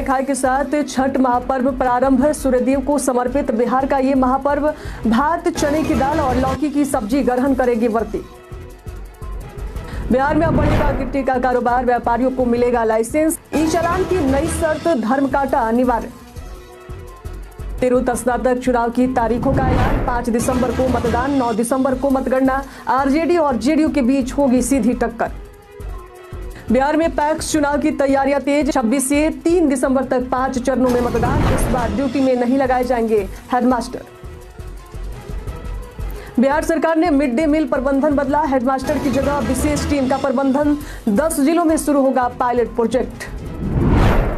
खाए के साथ छठ महापर्व प्रारंभ। सूर्यदेव को समर्पित बिहार का ये महापर्व भात, चने की दाल और लौकी की सब्जी ग्रहण करेगी व्रती। बिहार में अब बढ़ेगा गिट्टी का कारोबार, व्यापारियों को मिलेगा लाइसेंस। ई चालान की नई शर्त, धर्म काटा अनिवार्य। तिरहुत स्नातक चुनाव की तारीखों का ऐलान। 5 दिसंबर को मतदान, 9 दिसंबर को मतगणना। आरजेडी और जेडीयू के बीच होगी सीधी टक्कर। बिहार में पैक्स चुनाव की तैयारियां तेज। 26 से 3 दिसंबर तक 5 चरणों में मतदान। इस बार ड्यूटी में नहीं लगाए जाएंगे हेडमास्टर। बिहार सरकार ने मिड डे मील प्रबंधन बदला। हेडमास्टर की जगह विशेष टीम का प्रबंधन। 10 जिलों में शुरू होगा पायलट प्रोजेक्ट।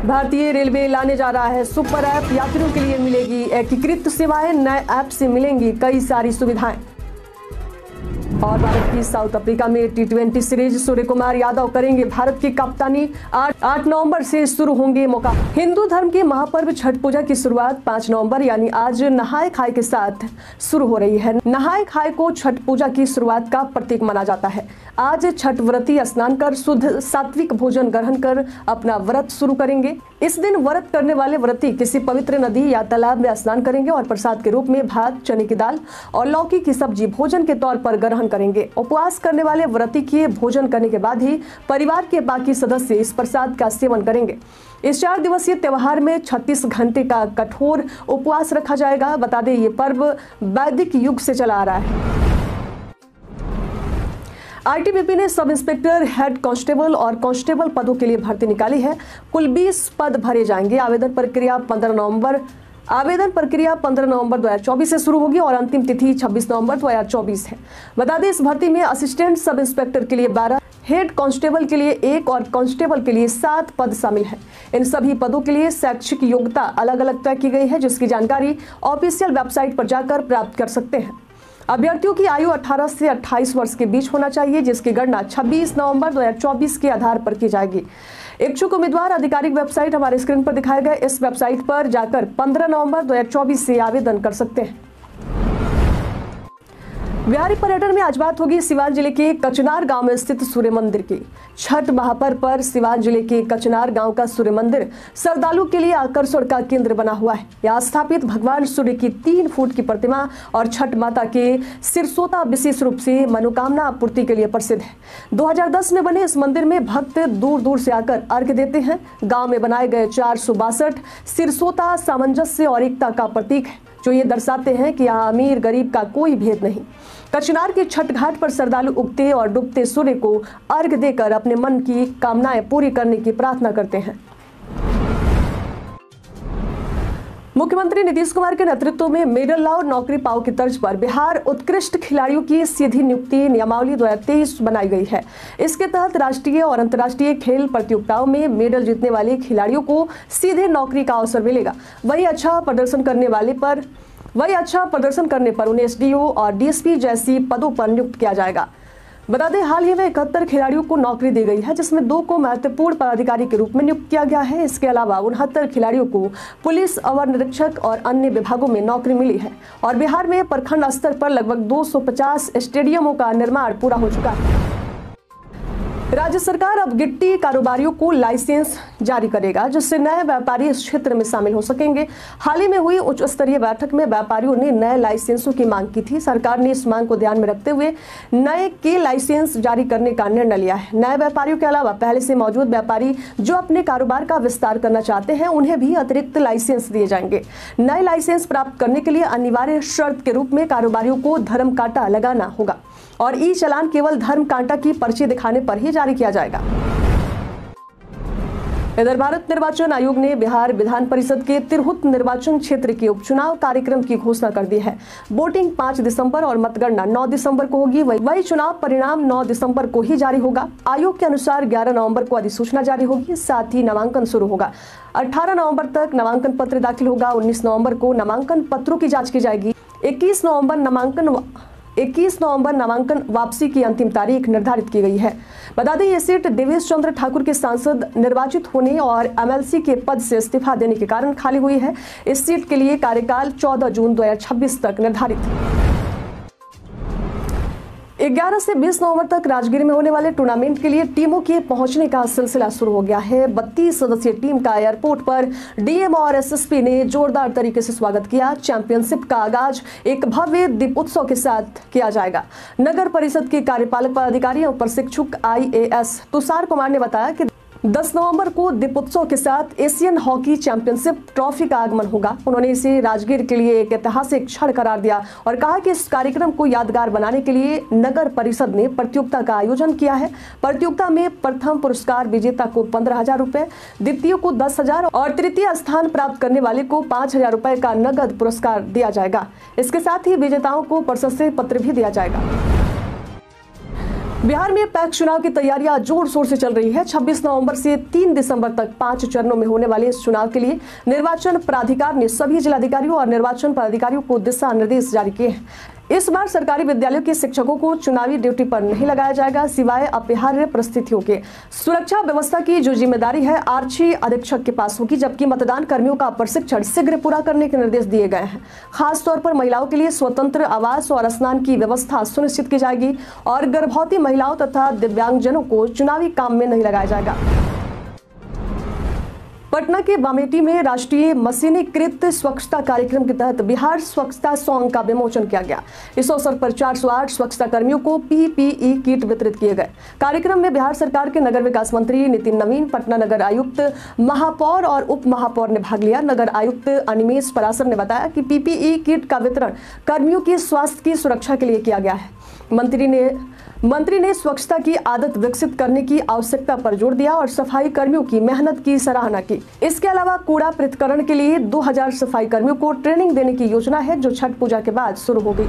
भारतीय रेलवे लाने जा रहा है सुपर ऐप। यात्रियों के लिए मिलेगी एकीकृत सेवाएं। नए ऐप से मिलेंगी कई सारी सुविधाएं। और भारत की साउथ अफ्रीका में T20 सीरीज। सूर्य कुमार यादव करेंगे भारत की कप्तानी। 8 नवंबर से शुरू होंगे मौका। हिंदू धर्म के महापर्व छठ पूजा की शुरुआत 5 नवंबर यानी आज नहाय खाए के साथ शुरू हो रही है। नहाय खाए को छठ पूजा की शुरुआत का प्रतीक माना जाता है। आज छठ व्रती स्नान कर शुद्ध सात्विक भोजन ग्रहण कर अपना व्रत शुरू करेंगे। इस दिन व्रत करने वाले व्रती किसी पवित्र नदी या तालाब में स्नान करेंगे और प्रसाद के रूप में भात, चने की दाल और लौकी की सब्जी भोजन के तौर पर ग्रहण करेंगे। उपवास करने वाले व्रती के भोजन करने के बाद ही परिवार के बाकी सदस्य इस प्रसाद का सेवन करेंगे। इस 4 दिवसीय त्योहार में 36 घंटे का कठोर उपवास रखा जाएगा। बता दें ये पर्व वैदिक युग से चला आ रहा है। आईटीबीपी ने सब इंस्पेक्टर, हेड कांस्टेबल और कांस्टेबल पदों के लिए भर्ती निकाली है। कुल 20 पद भरे जाएंगे। आवेदन प्रक्रिया 15 नवंबर 2024 से शुरू होगी और अंतिम तिथि 26 नवंबर 2024 है। बता दें इस भर्ती में असिस्टेंट सब इंस्पेक्टर के लिए 12, हेड कांस्टेबल के लिए 1 और कांस्टेबल के लिए 7 पद शामिल हैं। इन सभी पदों के लिए शैक्षिक योग्यता अलग अलग तय की गई है, जिसकी जानकारी ऑफिशियल वेबसाइट पर जाकर प्राप्त कर सकते हैं। अभ्यर्थियों की आयु 18 से 28 वर्ष के बीच होना चाहिए, जिसकी गणना 26 नवंबर 2024 के आधार पर की जाएगी। इच्छुक उम्मीदवार आधिकारिक वेबसाइट हमारे स्क्रीन पर दिखाए गए इस वेबसाइट पर जाकर 15 नवंबर 2024 से आवेदन कर सकते हैं। बिहारी पर्यटन में आज बात होगी सिवान जिले के कचनार गांव में स्थित सूर्य मंदिर की। छठ महापर्व पर सिवान जिले के कचनार गांव का सूर्य मंदिर श्रद्धालु के लिए आकर्षण का केंद्र बना हुआ है। यहाँ स्थापित भगवान सूर्य की 3 फुट की प्रतिमा और छठ माता के सिरसोता विशेष रूप से मनोकामना पूर्ति के लिए प्रसिद्ध है। 2010 में बने इस मंदिर में भक्त दूर दूर से आकर अर्घ्य देते हैं। गाँव में बनाए गए 462 सिरसोता सामंजस्य और एकता का प्रतीक है, जो ये दर्शाते हैं कि यहाँ अमीर गरीब का कोई भेद नहीं। कचनार के छठ घाट पर श्रद्धालु उगते और डूबते सूर्य को अर्घ्य देकर अपने मन की कामनाएं पूरी करने की प्रार्थना करते हैं। मुख्यमंत्री नीतीश कुमार के नेतृत्व में मेडल लाओ नौकरी पाओ की तर्ज पर बिहार उत्कृष्ट खिलाड़ियों की सीधी नियुक्ति नियमावली 2023 बनाई गई है। इसके तहत राष्ट्रीय और अंतर्राष्ट्रीय खेल प्रतियोगिताओं में मेडल जीतने वाले खिलाड़ियों को सीधे नौकरी का अवसर मिलेगा। वहीं अच्छा प्रदर्शन करने पर उन्हें एसडीओ और डीएसपी जैसी पदों पर नियुक्त किया जाएगा। बता दें हाल ही में 71 खिलाड़ियों को नौकरी दी गई है, जिसमें 2 को महत्वपूर्ण पदाधिकारी के रूप में नियुक्त किया गया है। इसके अलावा 69 खिलाड़ियों को पुलिस अवर निरीक्षक और अन्य विभागों में नौकरी मिली है। और बिहार में प्रखंड स्तर पर लगभग 250 स्टेडियमों का निर्माण पूरा हो चुका है। राज्य सरकार अब गिट्टी कारोबारियों को लाइसेंस जारी करेगा, जिससे नए व्यापारी इस क्षेत्र में शामिल हो सकेंगे। हाल ही में हुई उच्च स्तरीय बैठक में व्यापारियों ने नए लाइसेंसों की मांग की थी। सरकार ने इस मांग को ध्यान में रखते हुए नए के लाइसेंस जारी करने का निर्णय लिया है। नए व्यापारियों के अलावा पहले से मौजूद व्यापारी जो अपने कारोबार का विस्तार करना चाहते हैं, उन्हें भी अतिरिक्त लाइसेंस दिए जाएंगे। नए लाइसेंस प्राप्त करने के लिए अनिवार्य शर्त के रूप में कारोबारियों को धर्म कांटा लगाना होगा और ई चालान केवल धर्म कांटा की पर्ची दिखाने पर ही जारी किया जाएगा। इधर भारत निर्वाचन आयोग ने बिहार विधान परिषद के तिरहुत निर्वाचन क्षेत्र के उपचुनाव कार्यक्रम की घोषणा कर दी है। वोटिंग 5 दिसंबर और मतगणना 9 दिसंबर को होगी। वही चुनाव परिणाम 9 दिसंबर को ही जारी होगा। आयोग के अनुसार 11 नवंबर को अधिसूचना जारी होगी, साथ ही नामांकन शुरू होगा। 18 नवंबर तक नामांकन पत्र दाखिल होगा। 19 नवंबर को नामांकन पत्रों की जाँच की जाएगी। 21 नवंबर नामांकन वापसी की अंतिम तारीख निर्धारित की गई है। बता दें ये सीट देवेश चंद्र ठाकुर के सांसद निर्वाचित होने और एमएलसी के पद से इस्तीफा देने के कारण खाली हुई है। इस सीट के लिए कार्यकाल 14 जून 2026 तक निर्धारित है। 11 से 20 नवंबर तक राजगीर में होने वाले टूर्नामेंट के लिए टीमों के पहुंचने का सिलसिला शुरू हो गया है। 32 सदस्यीय टीम का एयरपोर्ट पर डीएम और एसएसपी ने जोरदार तरीके से स्वागत किया। चैंपियनशिप का आगाज एक भव्य दीप उत्सव के साथ किया जाएगा। नगर परिषद के कार्यपालक पदाधिकारी और प्रशिक्षक IAS तुषार कुमार ने बताया कि 10 नवंबर को दीपोत्सव के साथ एशियन हॉकी चैंपियनशिप ट्रॉफी का आगमन होगा। उन्होंने इसे राजगीर के लिए एक ऐतिहासिक क्षण करार दिया और कहा कि इस कार्यक्रम को यादगार बनाने के लिए नगर परिषद ने प्रतियोगिता का आयोजन किया है। प्रतियोगिता में प्रथम पुरस्कार विजेता को 15,000 रुपए, द्वितीय को 10,000 और तृतीय स्थान प्राप्त करने वाले को 5,000 रुपए का नगद पुरस्कार दिया जाएगा। इसके साथ ही विजेताओं को प्रशस्ति पत्र भी दिया जाएगा। बिहार में पैक्स चुनाव की तैयारियां जोर शोर से चल रही है। 26 नवंबर से 3 दिसंबर तक 5 चरणों में होने वाले इस चुनाव के लिए निर्वाचन प्राधिकार ने सभी जिलाधिकारियों और निर्वाचन पदाधिकारियों को दिशा निर्देश जारी किए हैं। इस बार सरकारी विद्यालयों के शिक्षकों को चुनावी ड्यूटी पर नहीं लगाया जाएगा, सिवाय अपरिहार्य परिस्थितियों के। सुरक्षा व्यवस्था की जो जिम्मेदारी है आरक्षी अधीक्षक के पास होगी, जबकि मतदान कर्मियों का प्रशिक्षण शीघ्र पूरा करने के निर्देश दिए गए हैं। खासतौर पर महिलाओं के लिए स्वतंत्र आवास और स्नान की व्यवस्था सुनिश्चित की जाएगी और गर्भवती महिलाओं तथा दिव्यांगजनों को चुनावी काम में नहीं लगाया जाएगा। पटना के बामेटी में राष्ट्रीय मशीनीकृत स्वच्छता कार्यक्रम के तहत बिहार स्वच्छता सॉन्ग का विमोचन किया गया। इस अवसर पर 408 स्वच्छता कर्मियों को PPE किट वितरित किए गए। कार्यक्रम में बिहार सरकार के नगर विकास मंत्री नितिन नवीन, पटना नगर आयुक्त, महापौर और उप महापौर ने भाग लिया। नगर आयुक्त अनिमेश परासर ने बताया कि PPE किट का वितरण कर्मियों के स्वास्थ्य की सुरक्षा के लिए किया गया है। मंत्री ने स्वच्छता की आदत विकसित करने की आवश्यकता पर जोर दिया और सफाई कर्मियों की मेहनत की सराहना की। इसके अलावा कूड़ा पृथक्करण के लिए 2000 सफाई कर्मियों को ट्रेनिंग देने की योजना है, जो छठ पूजा के बाद शुरू होगी।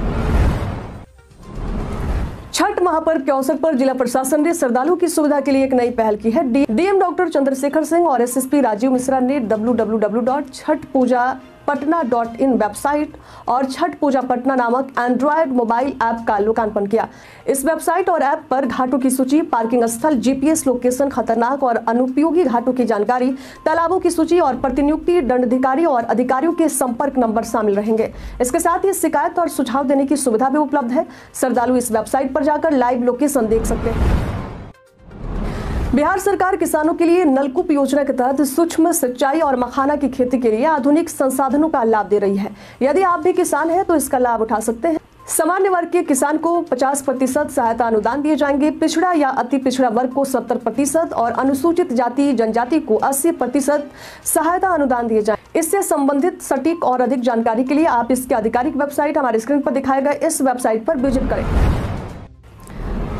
छठ महापर्व के अवसर पर जिला प्रशासन ने श्रद्धालुओं की सुविधा के लिए एक नई पहल की है। डीएम डॉक्टर चंद्रशेखर सिंह और SSP राजीव मिश्रा ने www.छठपूजापटना.in वेबसाइट और छठ पूजा पटना नामक एंड्रॉयड मोबाइल ऐप का लोकार्पण किया। इस वेबसाइट और ऐप पर घाटों की सूची, पार्किंग स्थल, GPS लोकेशन, खतरनाक और अनुपयोगी घाटों की जानकारी, तालाबों की सूची और प्रतिनियुक्ति दंडाधिकारी और अधिकारियों के संपर्क नंबर शामिल रहेंगे। इसके साथ ही शिकायत और सुझाव देने की सुविधा भी उपलब्ध है। श्रद्धालु इस वेबसाइट पर जाकर लाइव लोकेशन देख सकते हैं। बिहार सरकार किसानों के लिए नलकूप योजना के तहत सूक्ष्म सिंचाई और मखाना की खेती के लिए आधुनिक संसाधनों का लाभ दे रही है। यदि आप भी किसान हैं तो इसका लाभ उठा सकते हैं। सामान्य वर्ग के किसान को 50% सहायता अनुदान दिए जाएंगे। पिछड़ा या अति पिछड़ा वर्ग को 70% और अनुसूचित जाति जनजाति को 80% सहायता अनुदान दिए जाएंगे। इससे संबंधित सटीक और अधिक जानकारी के लिए आप इसके आधिकारिक वेबसाइट हमारे स्क्रीन पर दिखाए गए इस वेबसाइट पर विजिट करें।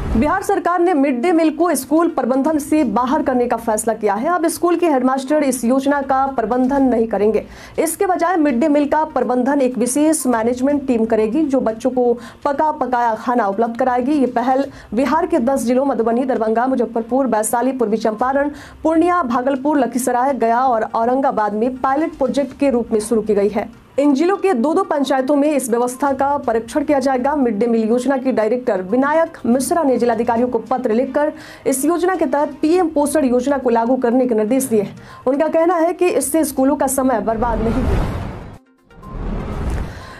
बिहार सरकार ने मिड डे मील को स्कूल प्रबंधन से बाहर करने का फैसला किया है। अब स्कूल के हेडमास्टर इस योजना का प्रबंधन नहीं करेंगे। इसके बजाय मिड डे मील का प्रबंधन एक विशेष मैनेजमेंट टीम करेगी, जो बच्चों को पका पकाया खाना उपलब्ध कराएगी। ये पहल बिहार के 10 जिलों मधुबनी, दरभंगा, मुजफ्फरपुर, वैशाली, पूर्वी चंपारण, पूर्णिया, भागलपुर, लखीसराय, गया और औरंगाबाद में पायलट प्रोजेक्ट के रूप में शुरू की गई है। इन जिलों के 2 पंचायतों में इस व्यवस्था का परीक्षण किया जाएगा। मिड डे मील योजना की डायरेक्टर विनायक मिश्रा ने जिलाधिकारियों को पत्र लिखकर इस योजना के तहत PM पोषण योजना को लागू करने के निर्देश दिए। उनका कहना है कि इससे स्कूलों का समय बर्बाद नहीं होगा।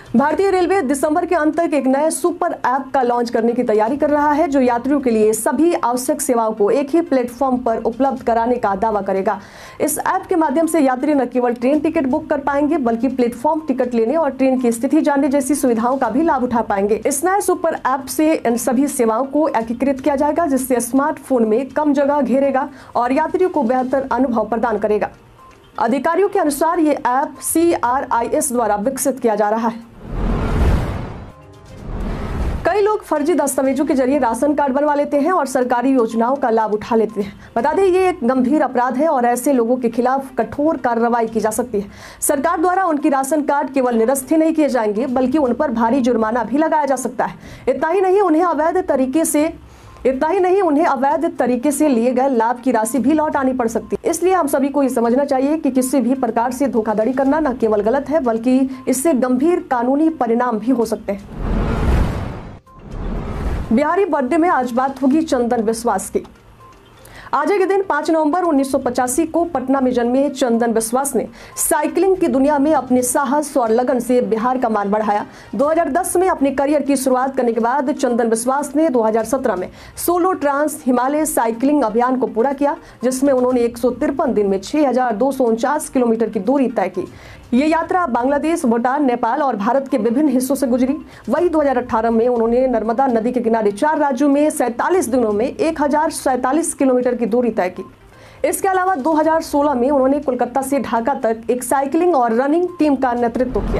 भारतीय रेलवे दिसंबर के अंत तक एक नए सुपर ऐप का लॉन्च करने की तैयारी कर रहा है, जो यात्रियों के लिए सभी आवश्यक सेवाओं को एक ही प्लेटफॉर्म पर उपलब्ध कराने का दावा करेगा। इस ऐप के माध्यम से यात्री न केवल ट्रेन टिकट बुक कर पाएंगे, बल्कि प्लेटफॉर्म टिकट लेने और ट्रेन की स्थिति जानने जैसी सुविधाओं का भी लाभ उठा पाएंगे। इस नए सुपर ऐप से इन सभी सेवाओं को एकीकृत किया जाएगा, जिससे स्मार्टफोन में कम जगह घेरेगा और यात्रियों को बेहतर अनुभव प्रदान करेगा। अधिकारियों के अनुसार ये ऐप CRIS द्वारा विकसित किया जा रहा है। कई लोग फर्जी दस्तावेजों के जरिए राशन कार्ड बनवा लेते हैं और सरकारी योजनाओं का लाभ उठा लेते हैं। बता दें, ये एक गंभीर अपराध है और ऐसे लोगों के खिलाफ कठोर कार्रवाई की जा सकती है। सरकार द्वारा उनकी राशन कार्ड केवल निरस्त ही नहीं किए जाएंगे, बल्कि उन पर भारी जुर्माना भी लगाया जा सकता है। इतना ही नहीं, उन्हें अवैध तरीके से लिए गए लाभ की राशि भी लौट आनी पड़ सकती है। इसलिए हम सभी को ये समझना चाहिए कि किसी भी प्रकार से धोखाधड़ी करना न केवल गलत है, बल्कि इससे गंभीर कानूनी परिणाम भी हो सकते हैं। बिहारी बर्थडे में आज बात होगी चंदन विश्वास की। आज के दिन 5 नवंबर 1985 को पटना में जन्मे चंदन बिस्वास ने साइकिलिंग की दुनिया में अपने साहस और लगन से बिहार का मान बढ़ाया। 2010 में अपने करियर की शुरुआत करने के बाद चंदन बिस्वास ने 2017 में सोलो ट्रांस हिमालय साइकिलिंग अभियान को पूरा किया, जिसमें उन्होंने 153 दिन में 6249 किलोमीटर की दूरी तय की। ये यात्रा बांग्लादेश, भूटान, नेपाल और भारत के विभिन्न हिस्सों से गुजरी। वही 2018 में उन्होंने नर्मदा नदी के किनारे 4 राज्यों में 47 दिनों में 1047 किलोमीटर की दूरी तय की। इसके अलावा 2016 में उन्होंने कोलकाता से ढाका तक एक साइकिलिंग और रनिंग टीम का नेतृत्व किया।